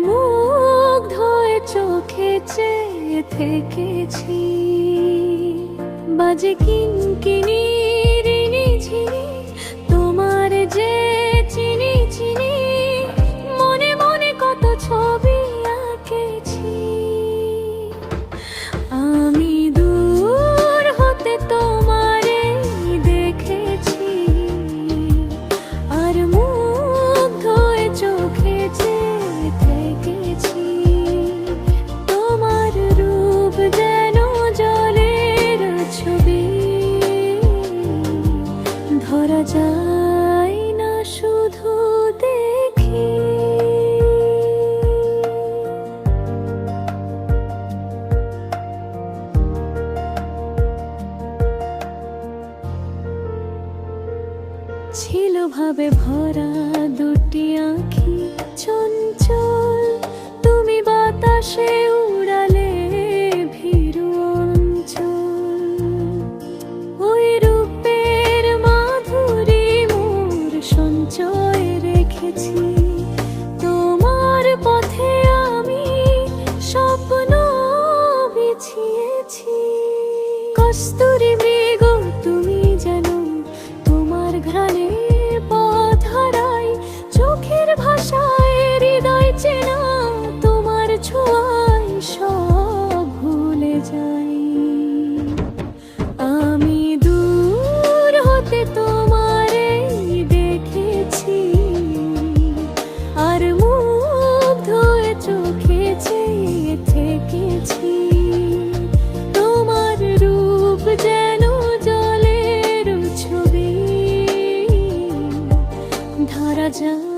মুগ্ধ হয়ে চোখে চেয়ে থেকেছি। বাজে কিনকিনি রিনি ঝিনি তোমার যে চিনি চিনি, মনে মনে কত ছবি আঁকেছি। আমি দূর হতে তোমারে দেখেছি, আর মুগ্ধ হয়ে চোখে চেয়ে থেকেছি। তোমার রূপ যেন জলের ছবি, ধরা যায় না শুধু দেখি। ছিল ভাবে ভরা দুটি আঁখি চঞ্চল, তুমি বাতাসে উড়ালে ভীরু অঞ্চল। ওই রূপের মাধুরী মোর সঞ্চয় রেখেছি, তোমার পথে আমি স্বপ্ন বিছিয়েছি। কস্তুরী মৃগ তুমি যেন, তোমার ঘ্রাণে পথ হারাই, চোখের ভাষায় হৃদয় চেনা, তোমার ছোঁয়ায় সব ভুলে যাই। আমি দূর হতে তোমারে দেখেছি, আর মুগ্ধ হয়ে চোখে চেয়ে থেকেছি। তোমার রূপ যেন জলের ছবি, ধরা যায়